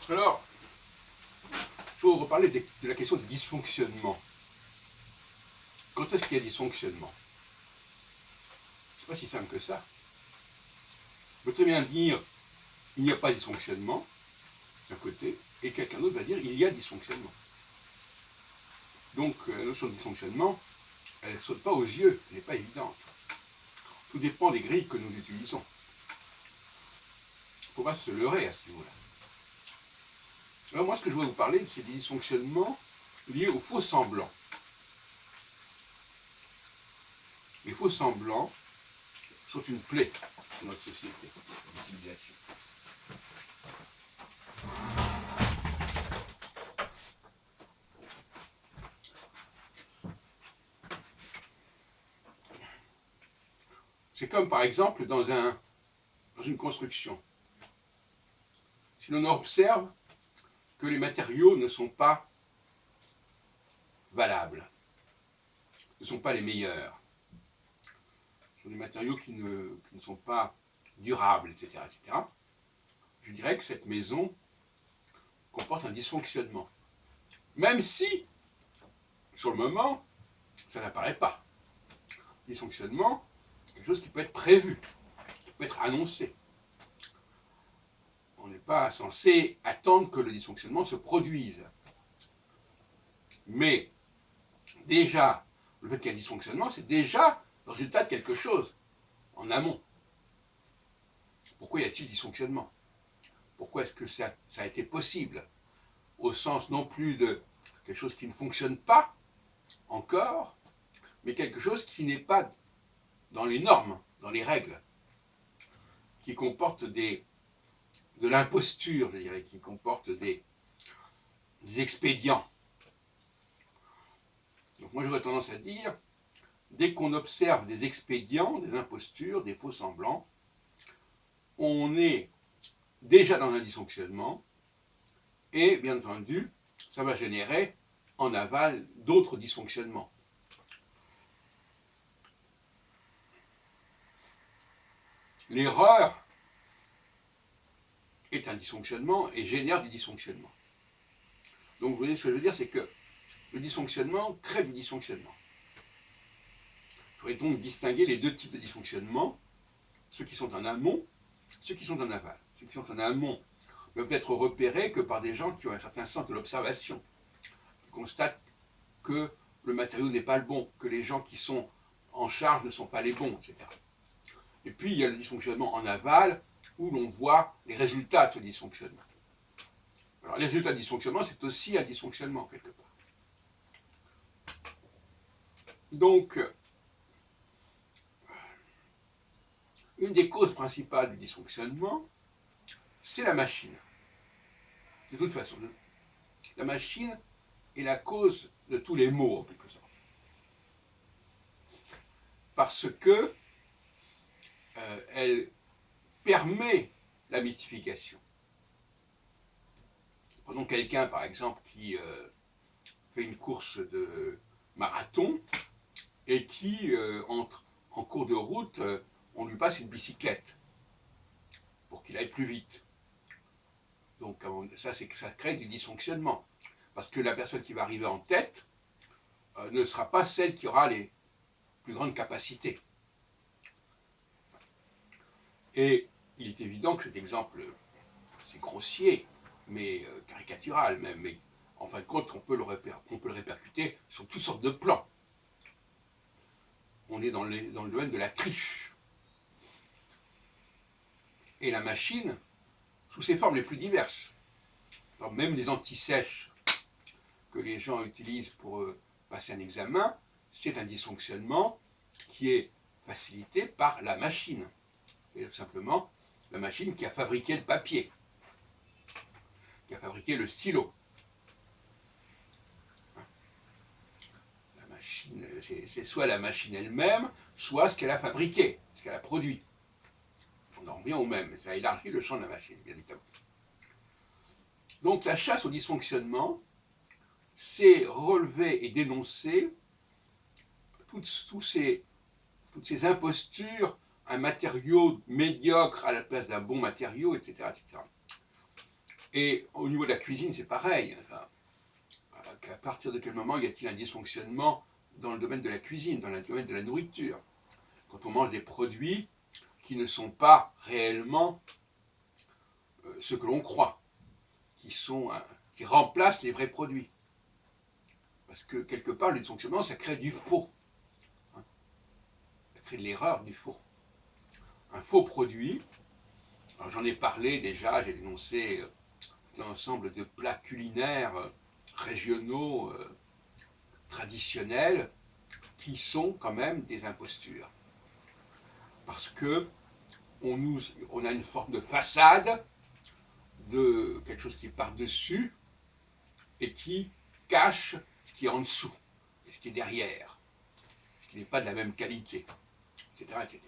Alors, il faut reparler de la question du dysfonctionnement. Quand est-ce qu'il y a dysfonctionnement? C'est pas si simple que ça. On peut très bien dire il n'y a pas de dysfonctionnement d'un côté, et quelqu'un d'autre va dire il y a dysfonctionnement. Donc la notion de dysfonctionnement, elle ne saute pas aux yeux, elle n'est pas évidente. Tout dépend des grilles que nous utilisons. Il ne faut pas se leurrer à ce niveau-là. Alors moi, ce que je voudrais vous parler, c'est des dysfonctionnements liés aux faux semblants. Les faux semblants sont une plaie dans notre société, notre civilisation. C'est comme par exemple dans une construction. Si l'on observe que les matériaux ne sont pas valables, ne sont pas les meilleurs, ce sont des matériaux qui ne sont pas durables, etc., etc., je dirais que cette maison comporte un dysfonctionnement. Même si, sur le moment, ça n'apparaît pas. Dysfonctionnement, quelque chose qui peut être prévu, qui peut être annoncé. On n'est pas censé attendre que le dysfonctionnement se produise. Mais déjà, le fait qu'il y ait un dysfonctionnement, c'est déjà le résultat de quelque chose en amont. Pourquoi y a-t-il dysfonctionnement? Pourquoi est-ce que ça a été possible? Au sens non plus de quelque chose qui ne fonctionne pas encore, mais quelque chose qui n'est pas dans les normes, dans les règles, qui comporte de l'imposture, je dirais, qui comporte des expédients. Donc moi j'aurais tendance à dire, dès qu'on observe des expédients, des impostures, des faux semblants, on est déjà dans un dysfonctionnement, et bien entendu, ça va générer en aval d'autres dysfonctionnements. L'erreur est un dysfonctionnement et génère du dysfonctionnement. Donc vous voyez ce que je veux dire, c'est que le dysfonctionnement crée du dysfonctionnement. Il faudrait donc distinguer les deux types de dysfonctionnement, ceux qui sont en amont, ceux qui sont en aval. Ceux qui sont en amont ne peuvent être repérés que par des gens qui ont un certain sens de l'observation, qui constatent que le matériau n'est pas le bon, que les gens qui sont en charge ne sont pas les bons, etc. Et puis il y a le dysfonctionnement en aval, où l'on voit les résultats de ce dysfonctionnement. Alors les résultats de dysfonctionnement, c'est aussi un dysfonctionnement, quelque part. Donc, une des causes principales du dysfonctionnement, c'est la machine. De toute façon, la machine est la cause de tous les maux, en quelque sorte. Parce que elle permet la mystification. Prenons quelqu'un, par exemple, qui fait une course de marathon et qui, en cours de route, on lui passe une bicyclette pour qu'il aille plus vite. Donc ça crée du dysfonctionnement. Parce que la personne qui va arriver en tête ne sera pas celle qui aura les plus grandes capacités. Et il est évident que cet exemple, c'est grossier, mais caricatural même, mais en fin de compte, on peut le répercuter sur toutes sortes de plans. On est dans le domaine de la triche. Et la machine, sous ses formes les plus diverses, alors même les antisèches que les gens utilisent pour passer un examen, c'est un dysfonctionnement qui est facilité par la machine. Et tout simplement, la machine qui a fabriqué le papier, qui a fabriqué le stylo. La machine, c'est soit la machine elle-même, soit ce qu'elle a fabriqué, ce qu'elle a produit. On en revient au même, mais ça élargit le champ de la machine, bien évidemment. Donc la chasse au dysfonctionnement, c'est relever et dénoncer toutes ces impostures, un matériau médiocre à la place d'un bon matériau, etc., etc. Et au niveau de la cuisine, c'est pareil. Enfin, à partir de quel moment y a-t-il un dysfonctionnement dans le domaine de la cuisine, dans le domaine de la nourriture? Quand on mange des produits qui ne sont pas réellement ce que l'on croit, qui remplacent les vrais produits. Parce que quelque part, le dysfonctionnement, ça crée du faux. Ça crée de l'erreur, du faux. Un faux produit, alors j'en ai parlé déjà, j'ai dénoncé l'ensemble de plats culinaires régionaux, traditionnels, qui sont quand même des impostures. Parce que on a une forme de façade, de quelque chose qui est par-dessus, et qui cache ce qui est en dessous, et ce qui est derrière, ce qui n'est pas de la même qualité, etc. etc.